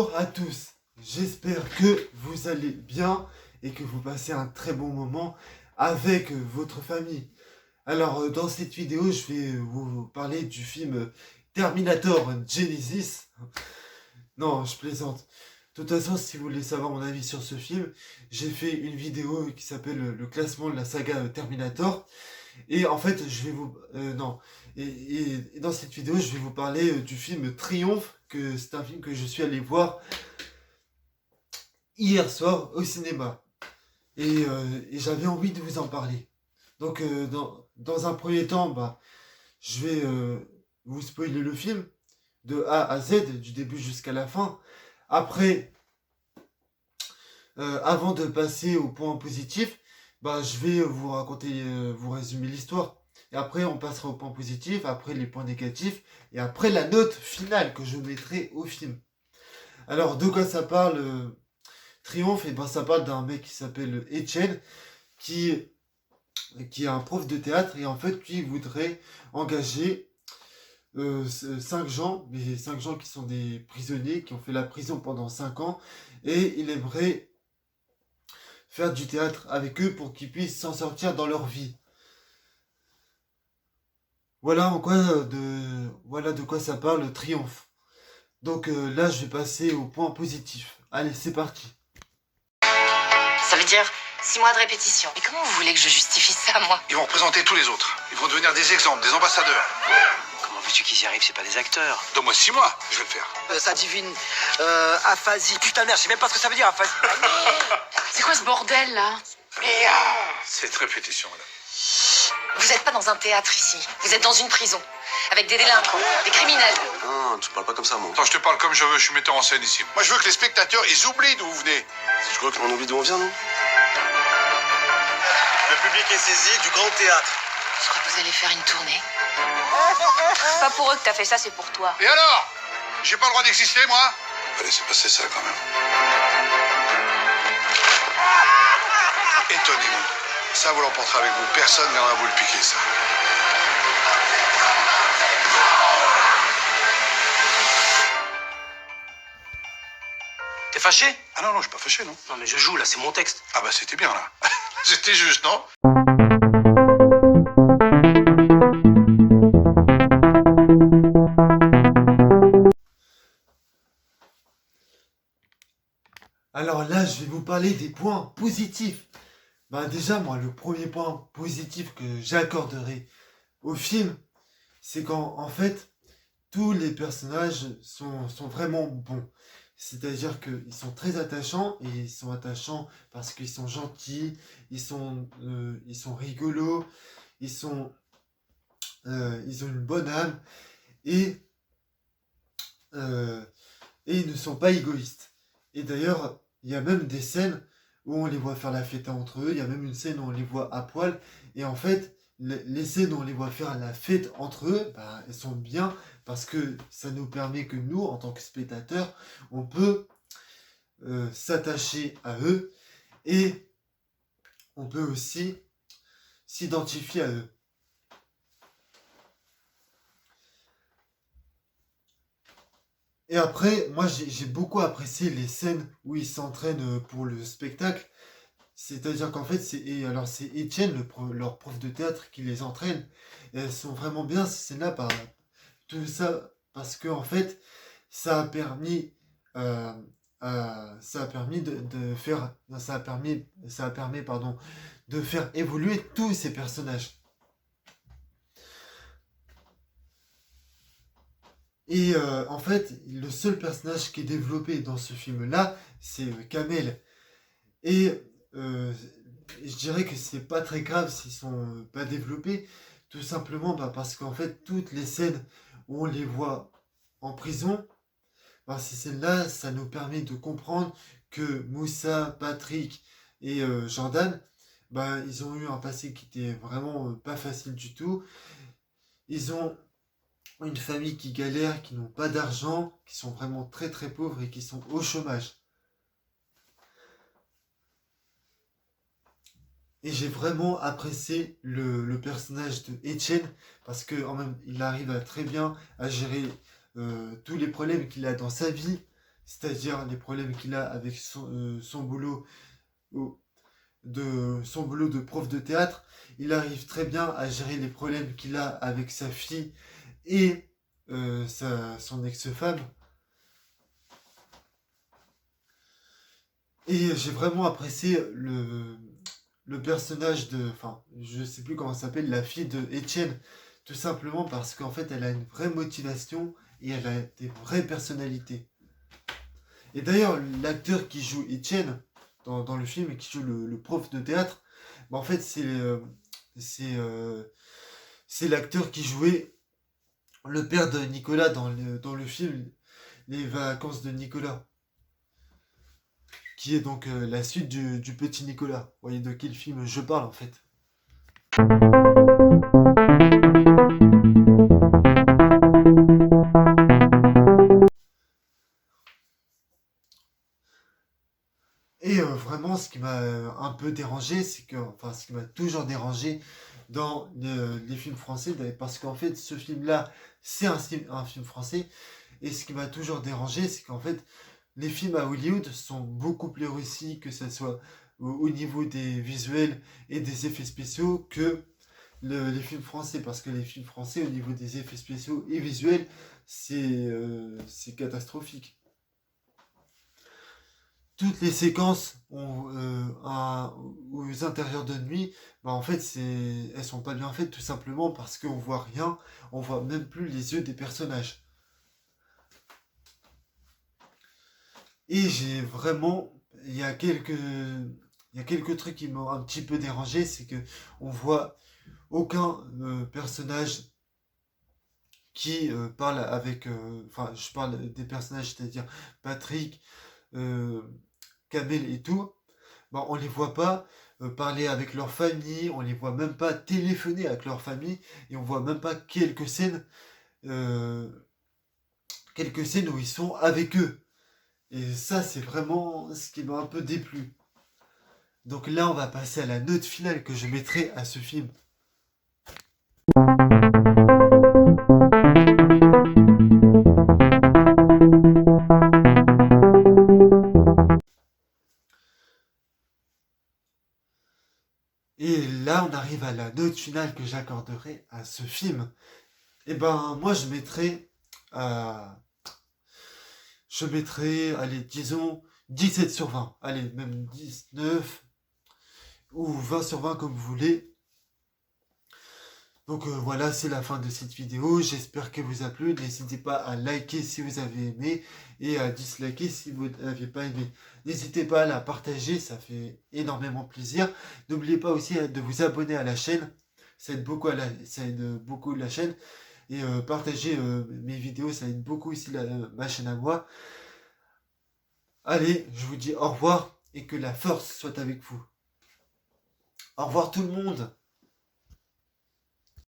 Bonjour à tous, j'espère que vous allez bien et que vous passez un très bon moment avec votre famille. Alors dans cette vidéo je vais vous parler du film Terminator Genesis. Non, je plaisante. De toute façon, si vous voulez savoir mon avis sur ce film, j'ai fait une vidéo qui s'appelle le classement de la saga Terminator. Et en fait, je vais vous... non. Et dans cette vidéo, je vais vous parler du film Triomphe, que c'est un film que je suis allé voir hier soir au cinéma. Et j'avais envie de vous en parler. Donc, dans un premier temps, je vais vous spoiler le film, de A à Z, du début jusqu'à la fin. Après, avant de passer au point positif, je vais vous raconter, vous résumer l'histoire. Et après, on passera au point positif, après les points négatifs, et après la note finale que je mettrai au film. Alors, de quoi ça parle Triomphe, et ça parle d'un mec qui s'appelle Etienne, qui est un prof de théâtre, et en fait, lui, il voudrait engager 5 gens, mais 5 gens qui sont des prisonniers, qui ont fait la prison pendant 5 ans, et il aimerait faire du théâtre avec eux pour qu'ils puissent s'en sortir dans leur vie. Voilà de quoi ça parle Triomphe. Donc là, je vais passer au point positif. Allez, c'est parti. Ça veut dire 6 mois de répétition. Mais comment vous voulez que je justifie ça, moi? Ils vont représenter tous les autres. Ils vont devenir des exemples, des ambassadeurs. Comment veux-tu qu'ils y arrivent? C'est pas des acteurs. Donne-moi 6 mois, je vais le faire. Ça divine aphasie. Putain de merde, je sais même pas ce que ça veut dire, aphasie. C'est quoi ce bordel, là? C'est répétition, madame. Vous êtes pas dans un théâtre ici. Vous êtes dans une prison. Avec des délinquants, des criminels. Non, tu parles pas comme ça, moi. Attends, je te parle comme je veux, je suis metteur en scène ici. Moi, je veux que les spectateurs, ils oublient d'où vous venez. Je crois qu'on oublie d'où on vient, non? Le public est saisi du grand théâtre. Je crois que vous allez faire une tournée. Pas pour eux que t'as fait ça, c'est pour toi. Et alors? J'ai pas le droit d'exister, moi? Allez, c'est passé ça, quand même. Étonnez-vous. Ça, vous l'emporterez avec vous. Personne ne viendra vous le piquer, ça. T'es fâché? Ah non, je suis pas fâché, non. Non, mais je joue, là, c'est mon texte. Ah c'était bien, là. C'était juste, non? Alors là, je vais vous parler des points positifs. Déjà, moi, le premier point positif que j'accorderai au film, c'est qu'en fait, tous les personnages sont vraiment bons. C'est-à-dire qu'ils sont très attachants, et ils sont attachants parce qu'ils sont gentils, ils sont rigolos, ils ont une bonne âme, et ils ne sont pas égoïstes. Et d'ailleurs, il y a même des scènes où on les voit faire la fête entre eux, il y a même une scène où on les voit à poil, et en fait, les scènes où on les voit faire la fête entre eux, elles sont bien, parce que ça nous permet que nous, en tant que spectateurs, on peut s'attacher à eux, et on peut aussi s'identifier à eux. Et après, moi j'ai beaucoup apprécié les scènes où ils s'entraînent pour le spectacle. C'est-à-dire qu'en fait, c'est Étienne, leur prof de théâtre, qui les entraîne. Et elles sont vraiment bien, ces scènes-là, tout ça, parce que en fait, ça a permis, de faire évoluer tous ces personnages. Et en fait, le seul personnage qui est développé dans ce film-là, c'est Kamel. Et je dirais que c'est pas très grave s'ils sont pas développés, tout simplement parce qu'en fait, toutes les scènes où on les voit en prison, ces scènes-là, ça nous permet de comprendre que Moussa, Patrick et Jordan, ils ont eu un passé qui était vraiment pas facile du tout. Ils ont une famille qui galère, qui n'ont pas d'argent, qui sont vraiment très très pauvres et qui sont au chômage. Et j'ai vraiment apprécié le personnage de Etienne, parce que il arrive très bien à gérer tous les problèmes qu'il a dans sa vie. c'est-à-dire les problèmes qu'il a avec son boulot, son boulot de prof de théâtre. Il arrive très bien à gérer les problèmes qu'il a avec sa fille et son ex-femme. Et j'ai vraiment apprécié le personnage enfin, je sais plus comment elle s'appelle, la fille de Etienne, tout simplement parce qu'en fait, elle a une vraie motivation et elle a des vraies personnalités. Et d'ailleurs, l'acteur qui joue Etienne dans le film, qui joue le prof de théâtre, bah, en fait, c'est l'acteur qui jouait le père de Nicolas dans le film Les vacances de Nicolas, qui est donc la suite du petit Nicolas. Vous voyez de quel film je parle en fait. Et vraiment, ce qui m'a un peu dérangé, enfin, ce qui m'a toujours dérangé dans les films français, parce qu'en fait, ce film-là, c'est un film français, et ce qui m'a toujours dérangé, c'est qu'en fait, les films à Hollywood sont beaucoup plus réussis, que ce soit au niveau des visuels et des effets spéciaux, que les films français, parce que les films français, au niveau des effets spéciaux et visuels, c'est catastrophique. Toutes les séquences aux intérieurs de nuit, bah en fait, elles sont pas bien faites tout simplement parce qu'on voit rien, on voit même plus les yeux des personnages. Et j'ai vraiment, il y a quelques trucs qui m'ont un petit peu dérangé, c'est que on voit aucun personnage qui parle avec, enfin, je parle des personnages, c'est-à-dire Patrick, Kamel et tout, bah, on les voit pas parler avec leur famille, on les voit même pas téléphoner avec leur famille, et on voit même pas euh, quelques scènes où ils sont avec eux. Et ça, c'est vraiment ce qui m'a un peu déplu. Donc là, on va passer à la note finale que je mettrai à ce film. Et là, on arrive à la note finale que j'accorderai à ce film. Et ben, moi, allez, disons, 17 sur 20. Allez, même 19 ou 20 sur 20 comme vous voulez. Donc voilà, c'est la fin de cette vidéo. J'espère qu'elle vous a plu. N'hésitez pas à liker si vous avez aimé et à disliker si vous n'avez pas aimé. N'hésitez pas à la partager, ça fait énormément plaisir. N'oubliez pas aussi de vous abonner à la chaîne. Ça aide beaucoup, ça aide beaucoup la chaîne. Et partager mes vidéos, ça aide beaucoup aussi ma chaîne à moi. Allez, je vous dis au revoir et que la force soit avec vous. Au revoir tout le monde.